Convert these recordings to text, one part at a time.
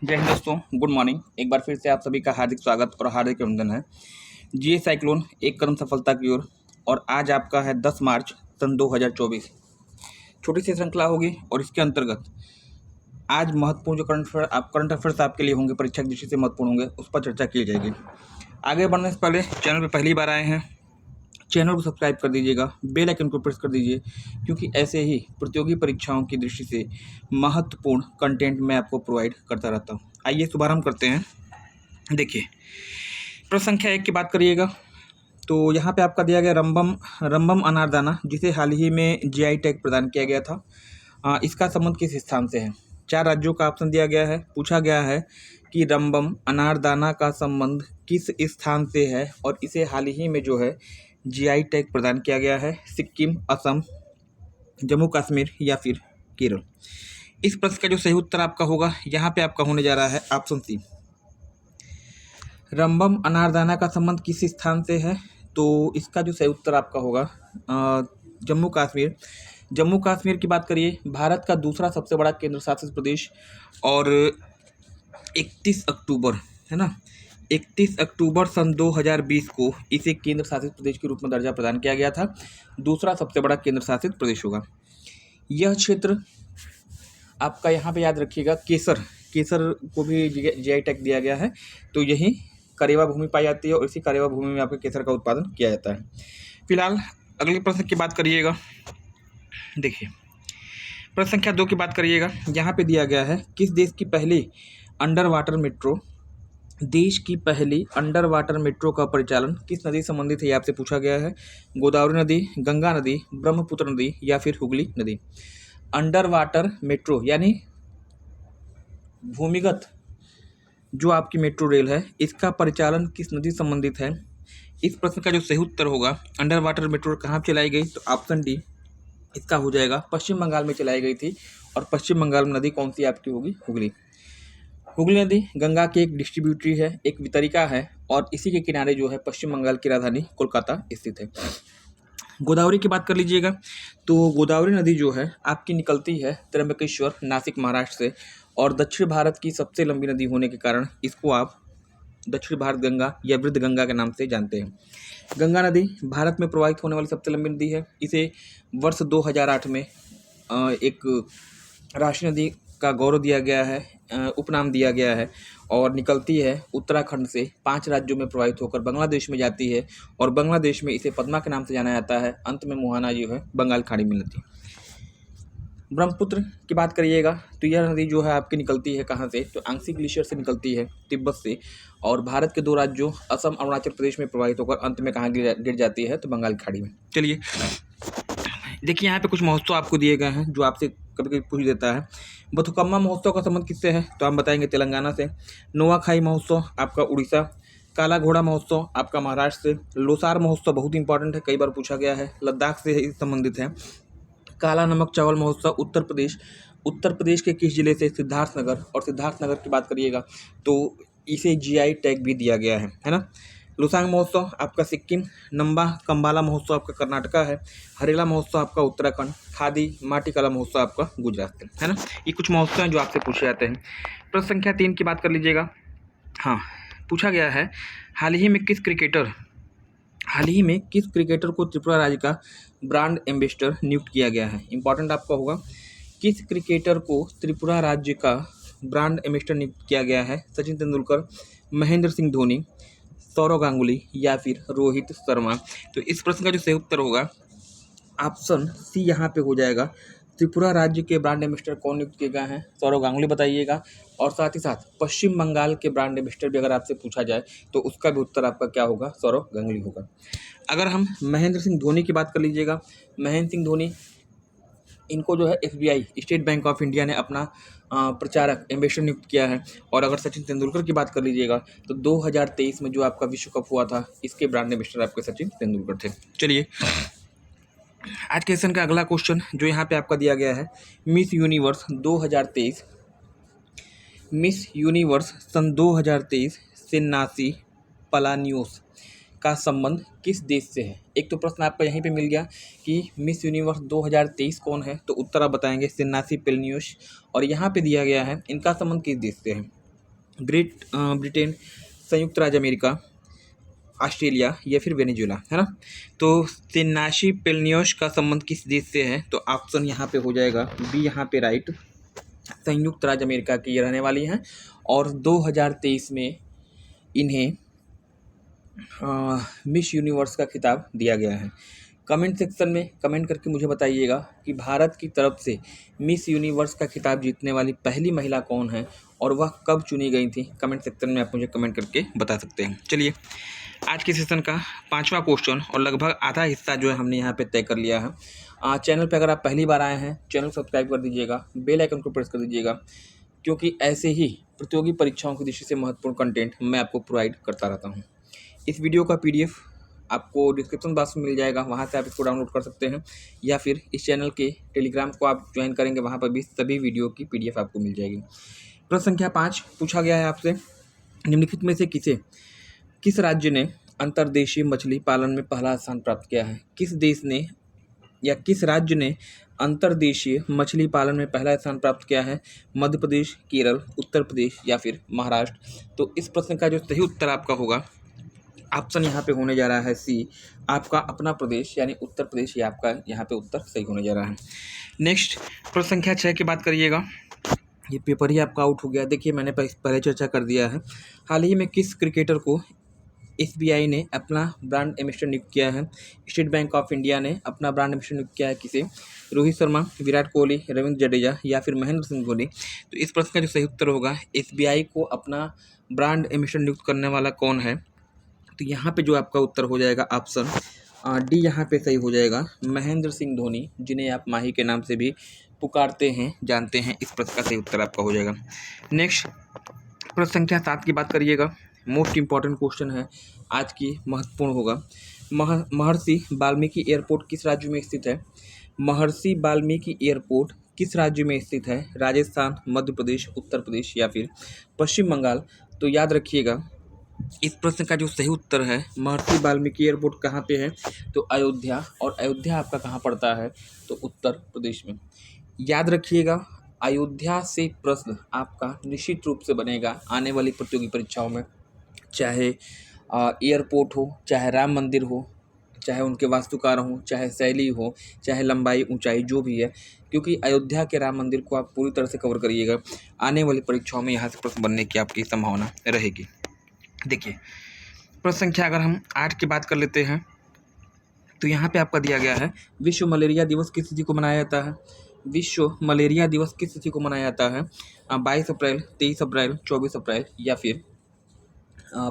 जय हिंद दोस्तों, good morning. एक बार फिर से आप सभी का हार्दिक स्वागत और हार्दिक अभिनंदन है। जीए साइक्लोन एक कदम सफलता की ओर। और आज आपका है 10 मार्च सन 2024। छोटी सी श्रृंखला होगी और इसके अंतर्गत आज महत्वपूर्ण जो करंट अफेयर्स आपके लिए होंगे, परीक्षा की दृष्टि से महत्वपूर्ण होंगे, उस पर चर्चा की जाएगी। आगे बढ़ने से पहले चैनल पर पहली बार आए हैं, चैनल को सब्सक्राइब कर दीजिएगा, बेल आइकन को प्रेस कर दीजिए, क्योंकि ऐसे ही प्रतियोगी परीक्षाओं की दृष्टि से महत्वपूर्ण कंटेंट मैं आपको प्रोवाइड करता रहता हूँ। आइए शुभारंभ करते हैं। देखिए, प्रश्न संख्या 1 की बात करिएगा तो यहाँ पे आपका दिया गया रंबम अनारदाना, जिसे हाल ही में जीआई टैग प्रदान किया गया था। इसका संबंध किस स्थान से है? 4 राज्यों का ऑप्शन दिया गया है। पूछा गया है कि रंबम अनारदाना का संबंध किस स्थान से है और इसे हाल ही में जो है जीआई टैग प्रदान किया गया है। सिक्किम, असम, जम्मू कश्मीर या फिर केरल। इस प्रश्न का जो सही उत्तर आपका होगा यहाँ पे आपका होने जा रहा है ऑप्शन सी। रंबम अनारदाना का संबंध किस स्थान से है? तो इसका जो सही उत्तर आपका होगा जम्मू कश्मीर। जम्मू कश्मीर की बात करिए, भारत का दूसरा सबसे बड़ा केंद्र शासित प्रदेश, और 31 अक्टूबर है ना, 31 अक्टूबर सन 2020 को इसे केंद्र शासित प्रदेश के रूप में दर्जा प्रदान किया गया था। दूसरा सबसे बड़ा केंद्र शासित प्रदेश होगा यह क्षेत्र। आपका यहाँ पे याद रखिएगा, केसर को भी जीआई टैग दिया गया है। तो यही करेवा भूमि पाई जाती है और इसी करेवा भूमि में आपके केसर का उत्पादन किया जाता है। फिलहाल अगले प्रश्न की बात करिएगा। देखिए, प्रश्न संख्या 2 की बात करिएगा। यहाँ पे दिया गया है, किस देश की पहली अंडर वाटर मेट्रो का परिचालन किस नदी संबंधित है? ये आपसे पूछा गया है। गोदावरी नदी, गंगा नदी, ब्रह्मपुत्र नदी या फिर हुगली नदी। अंडर वाटर मेट्रो यानी भूमिगत जो आपकी मेट्रो रेल है, इसका परिचालन किस नदी संबंधित है? इस प्रश्न का जो सही उत्तर होगा, अंडर वाटर मेट्रो कहाँ चलाई गई, तो ऑप्शन डी इसका हो जाएगा। पश्चिम बंगाल में चलाई गई थी। और पश्चिम बंगाल में नदी कौन सी आपकी होगी? हुगली नदी गंगा की एक डिस्ट्रीब्यूटरी है, एक वितरिका है, और इसी के किनारे जो है पश्चिम बंगाल की राजधानी कोलकाता स्थित है। गोदावरी की बात कर लीजिएगा तो गोदावरी नदी जो है आपकी निकलती है त्र्यंबकेश्वर, नासिक, महाराष्ट्र से, और दक्षिण भारत की सबसे लंबी नदी होने के कारण इसको आप दक्षिण भारत गंगा या वृद्ध गंगा के नाम से जानते हैं। गंगा नदी भारत में प्रवाहित होने वाली सबसे लंबी नदी है। इसे वर्ष 2008 में एक राष्ट्रीय नदी का गौरव दिया गया है, उपनाम दिया गया है, और निकलती है उत्तराखंड से 5 राज्यों में प्रवाहित होकर बांग्लादेश में जाती है, और बांग्लादेश में इसे पद्मा के नाम से जाना जाता है। अंत में मुहाना जो है बंगाल खाड़ी में मिलती है। ब्रह्मपुत्र की बात करिएगा तो यह नदी जो है आपकी निकलती है कहाँ से, तो आंशिक ग्लेशियर से निकलती है, तिब्बत से, और भारत के 2 राज्यों असम, अरुणाचल प्रदेश में प्रवाहित होकर अंत में कहाँ गिर जाती है, तो बंगाल खाड़ी में। चलिए देखिए, यहाँ पे कुछ महोत्सव आपको दिए गए हैं जो आपसे कभी कभी पूछ देता है। बथुकम्मा महोत्सव का संबंध किससे है, तो हम बताएंगे तेलंगाना से। नोआखाई महोत्सव आपका उड़ीसा। काला घोड़ा महोत्सव आपका महाराष्ट्र से। लोसार महोत्सव बहुत इंपॉर्टेंट है, कई बार पूछा गया है, लद्दाख से संबंधित है। काला नमक चावल महोत्सव उत्तर प्रदेश के किस जिले से, सिद्धार्थनगर। और सिद्धार्थनगर की बात करिएगा तो इसे जीआई टैग भी दिया गया है ना। लोसांग महोत्सव आपका सिक्किम। नंबा कंबाला महोत्सव आपका कर्नाटका है। हरेला महोत्सव आपका उत्तराखंड। खादी माटी कला महोत्सव आपका गुजरात है ना। ये कुछ महोत्सव हैं जो आपसे पूछे जाते हैं। प्रश्न संख्या 3 की बात कर लीजिएगा। हाँ, पूछा गया है, हाल ही में किस क्रिकेटर को त्रिपुरा राज्य का ब्रांड एम्बेसडर नियुक्त किया गया है? इंपॉर्टेंट आपका होगा, किस क्रिकेटर को त्रिपुरा राज्य का ब्रांड एम्बेसडर नियुक्त किया गया है? सचिन तेंदुलकर, महेंद्र सिंह धोनी, सौरव गांगुली या फिर रोहित शर्मा। तो इस प्रश्न का जो सही उत्तर होगा ऑप्शन सी यहाँ पे हो जाएगा। त्रिपुरा राज्य के ब्रांड एम्बेसडर कौन नियुक्त किए गए हैं? सौरव गांगुली बताइएगा। और साथ ही साथ पश्चिम बंगाल के ब्रांड एम्बेसडर भी अगर आपसे पूछा जाए तो उसका भी उत्तर आपका क्या होगा? सौरव गांगुली होगा। अगर हम महेंद्र सिंह धोनी की बात कर लीजिएगा, महेंद्र सिंह धोनी, इनको जो है SBI, state bank of India ने अपना प्रचारक एम्बेसडर नियुक्त किया है। और अगर सचिन तेंदुलकर की बात कर लीजिएगा तो 2023 में जो आपका विश्व कप हुआ था, इसके ब्रांड एम्बेसडर आपके सचिन तेंदुलकर थे। चलिए आज के सेशन का अगला क्वेश्चन जो यहाँ पे आपका दिया गया है, मिस यूनिवर्स 2023 सन 2023 से नासी पलानियोस का संबंध किस देश से है? एक तो प्रश्न आपका यहीं पे मिल गया कि मिस यूनिवर्स 2023 कौन है, तो उत्तर आप बताएंगे सिन्नासी पेलनियोस। और यहाँ पे दिया गया है इनका संबंध किस देश से है, ग्रेट ब्रिटेन, संयुक्त राज्य अमेरिका, ऑस्ट्रेलिया या फिर वेनेजुएला, है ना। तो तिनाशी पेलनियोस का संबंध किस देश से है, तो ऑप्शन यहाँ पे हो जाएगा बी यहाँ पे राइट, संयुक्त राज्य अमेरिका की ये रहने वाली हैं और 2023 में इन्हें मिस यूनिवर्स का खिताब दिया गया है। कमेंट सेक्शन में कमेंट करके मुझे बताइएगा कि भारत की तरफ से मिस यूनिवर्स का खिताब जीतने वाली पहली महिला कौन है और वह कब चुनी गई थी। कमेंट सेक्शन में आप मुझे कमेंट करके बता सकते हैं। चलिए, आज के सेशन का 5वां क्वेश्चन और लगभग आधा हिस्सा जो है हमने यहाँ पे तय कर लिया है। चैनल पे अगर आप पहली बार आए हैं, चैनल सब्सक्राइब कर दीजिएगा, बेल आइकन को प्रेस कर दीजिएगा, क्योंकि ऐसे ही प्रतियोगी परीक्षाओं की दृष्टि से महत्वपूर्ण कंटेंट मैं आपको प्रोवाइड करता रहता हूँ। इस वीडियो का PDF आपको डिस्क्रिप्शन बॉक्स में मिल जाएगा, वहाँ से आप इसको डाउनलोड कर सकते हैं, या फिर इस चैनल के टेलीग्राम को आप ज्वाइन करेंगे, वहाँ पर भी सभी वीडियो की PDF आपको मिल जाएगी। प्रश्न संख्या 5 पूछा गया है आपसे, निम्नलिखित में से किस राज्य ने अंतर्देशीय मछली पालन में पहला स्थान प्राप्त किया है। किस देश ने या किस राज्य ने अंतर्देशीय मछली पालन में पहला स्थान प्राप्त किया है। मध्य प्रदेश, केरल, उत्तर प्रदेश या फिर महाराष्ट्र। तो इस प्रश्न का जो सही उत्तर आपका होगा, ऑप्शन यहाँ पे होने जा रहा है सी, आपका अपना प्रदेश यानी उत्तर प्रदेश, ये आपका यहाँ पे उत्तर सही होने जा रहा है। नेक्स्ट प्रश्न संख्या 6 की बात करिएगा। ये पेपर ही आपका आउट हो गया। देखिए, मैंने पहले चर्चा कर दिया है। हाल ही में किस क्रिकेटर को SBI ने अपना ब्रांड एम्बेसडर नियुक्त किया है। स्टेट बैंक ऑफ इंडिया ने अपना ब्रांड एम्बेसडर नियुक्त किया है किसे। रोहित शर्मा, विराट कोहली, रविंद्र जडेजा या फिर महेंद्र सिंह धोनी। तो इस प्रश्न का जो सही उत्तर होगा, SBI को अपना ब्रांड एम्बेसडर नियुक्त करने वाला कौन है। तो यहाँ पे जो आपका उत्तर हो जाएगा ऑप्शन डी यहाँ पे सही हो जाएगा, महेंद्र सिंह धोनी, जिन्हें आप माही के नाम से भी पुकारते हैं, जानते हैं। इस प्रश्न का सही उत्तर आपका हो जाएगा। नेक्स्ट प्रश्न संख्या 7 की बात करिएगा। मोस्ट इम्पॉर्टेंट क्वेश्चन है आज की, महत्वपूर्ण होगा। महर्षि वाल्मीकि एयरपोर्ट किस राज्य में स्थित है। महर्षि वाल्मीकि एयरपोर्ट किस राज्य में स्थित है। राजस्थान, मध्य प्रदेश, उत्तर प्रदेश या फिर पश्चिम बंगाल। तो याद रखिएगा, इस प्रश्न का जो सही उत्तर है, महर्षि वाल्मीकि एयरपोर्ट कहाँ पे है, तो अयोध्या। और अयोध्या आपका कहाँ पड़ता है, तो उत्तर प्रदेश में। याद रखिएगा, अयोध्या से प्रश्न आपका निश्चित रूप से बनेगा आने वाली प्रतियोगी परीक्षाओं में, चाहे एयरपोर्ट हो, चाहे राम मंदिर हो, चाहे उनके वास्तुकार हो, चाहे शैली हो, चाहे लंबाई ऊंचाई, जो भी है, क्योंकि अयोध्या के राम मंदिर को आप पूरी तरह से कवर करिएगा। आने वाली परीक्षाओं में यहाँ से प्रश्न बनने की आपकी संभावना रहेगी। देखिए, प्रश्न संख्या अगर हम 8 की बात कर लेते हैं, तो यहाँ पे आपका दिया गया है, विश्व मलेरिया दिवस किस तिथि को मनाया जाता है। विश्व मलेरिया दिवस किस तिथि को मनाया जाता है। 22 अप्रैल, 23 अप्रैल, 24 अप्रैल या फिर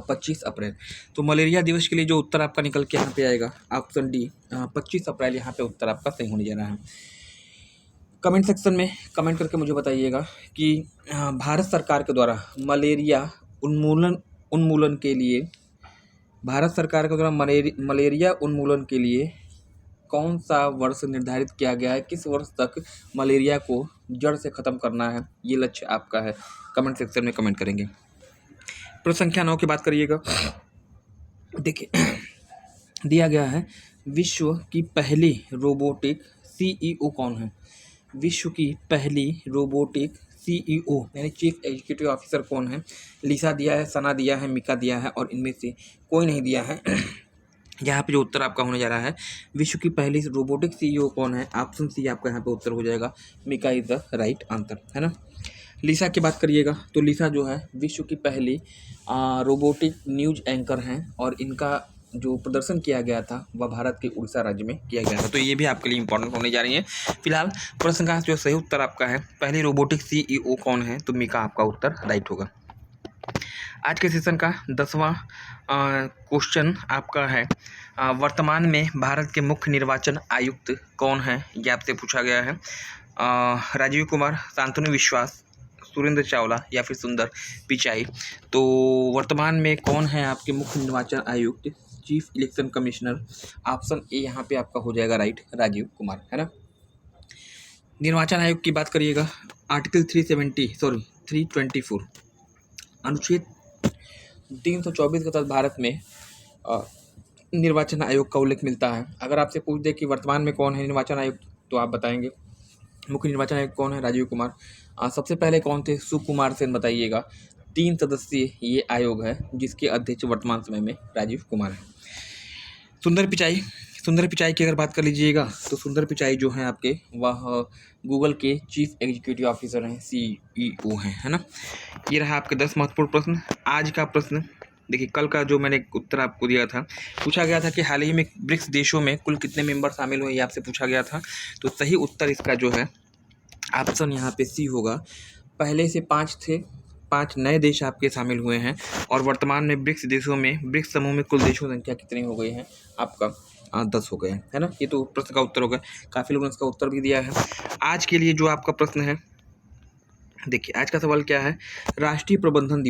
25 अप्रैल। तो मलेरिया दिवस के लिए जो उत्तर आपका निकल के यहाँ पे आएगा, ऑप्शन डी 25 अप्रैल यहाँ पे उत्तर आपका सही होने जा रहा है। कमेंट सेक्शन में कमेंट करके मुझे बताइएगा कि भारत सरकार के द्वारा मलेरिया उन्मूलन के लिए, भारत सरकार के द्वारा मलेरिया उन्मूलन के लिए कौन सा वर्ष निर्धारित किया गया है। किस वर्ष तक मलेरिया को जड़ से ख़त्म करना है, ये लक्ष्य आपका है। कमेंट सेक्शन में कमेंट करेंगे। प्रश्न संख्या 9 की बात करिएगा। देखिए, दिया गया है, विश्व की पहली रोबोटिक CEO कौन है। विश्व की पहली रोबोटिक CEO यानी चीफ एग्जीक्यूटिव ऑफिसर कौन है। लिसा दिया है, सना दिया है, मिका दिया है और इनमें से कोई नहीं दिया है। यहाँ पे जो उत्तर आपका होने जा रहा है, विश्व की पहली रोबोटिक CEO कौन है, ऑप्शन सी आपका यहाँ पे उत्तर हो जाएगा। Mika is the right answer, है ना। लिसा की बात करिएगा, तो लिसा जो है विश्व की पहली रोबोटिक न्यूज एंकर हैं और इनका जो प्रदर्शन किया गया था वह भारत के उड़ीसा राज्य में किया गया था। तो ये भी आपके लिए इंपॉर्टेंट होने जा रही है। फिलहाल प्रश्न का जो सही उत्तर आपका है, पहली रोबोटिक CEO कौन है, तो मिका आपका उत्तर राइट होगा। आज के सेशन का 10वां क्वेश्चन आपका है, वर्तमान में भारत के मुख्य निर्वाचन आयुक्त कौन है, ये आपसे पूछा गया है। राजीव कुमार, शांतनु विश्वास, सुरेंद्र चावला या फिर सुंदर पिचाई। तो वर्तमान में कौन है आपके मुख्य निर्वाचन आयुक्त, chief election commissioner. Option A यहाँ पे आपका हो जाएगा राइट, राजीव कुमार, है ना। निर्वाचन आयोग की बात करिएगा, आर्टिकल 324 अनुच्छेद 324 के तहत भारत में निर्वाचन आयोग का उल्लेख मिलता है। अगर आपसे पूछ दे कि वर्तमान में कौन है निर्वाचन आयुक्त, तो आप बताएंगे मुख्य निर्वाचन आयुक्त कौन है, राजीव कुमार। सबसे पहले कौन थे, सुकुमार सेन बताइएगा। 3 सदस्यीय ये आयोग है जिसके अध्यक्ष वर्तमान समय में राजीव कुमार हैं। सुंदर पिचाई की अगर बात कर लीजिएगा तो सुंदर पिचाई जो हैं आपके वह गूगल के चीफ एग्जीक्यूटिव ऑफिसर हैं, CEO हैं, है ना। ये रहा आपके 10 महत्वपूर्ण प्रश्न। आज का प्रश्न देखिए, कल का जो मैंने उत्तर आपको दिया था, पूछा गया था कि हाल ही में ब्रिक्स देशों में कुल कितने मेंबर शामिल हुए, ये आपसे पूछा गया था। तो सही उत्तर इसका जो है ऑप्शन यहाँ पे सी होगा। पहले से 5 थे, 5 नए देश आपके शामिल हुए हैं और वर्तमान में ब्रिक्स देशों में, ब्रिक्स समूह में कुल देशों की संख्या कितनी हो गई है आपका 10 हो गए हैं, है ना। ये तो प्रश्न का उत्तर होगा। काफ़ी लोगों ने इसका उत्तर भी दिया है। आज के लिए जो आपका प्रश्न है, देखिए आज का सवाल क्या है, राष्ट्रीय प्रबंधन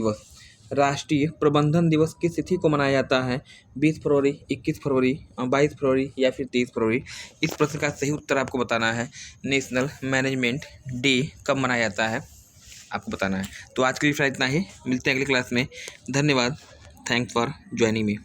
दिवस किस तिथि को मनाया जाता है? 20 फरवरी, 21 फरवरी, 22 फरवरी या फिर 23 फरवरी? इस प्रश्न का सही उत्तर आपको बताना है। नेशनल मैनेजमेंट डे कब मनाया जाता है आपको बताना है। तो आज के लिए इतना ही, मिलते हैं अगली क्लास में। धन्यवाद, थैंक्स फॉर ज्वाइनिंग मी।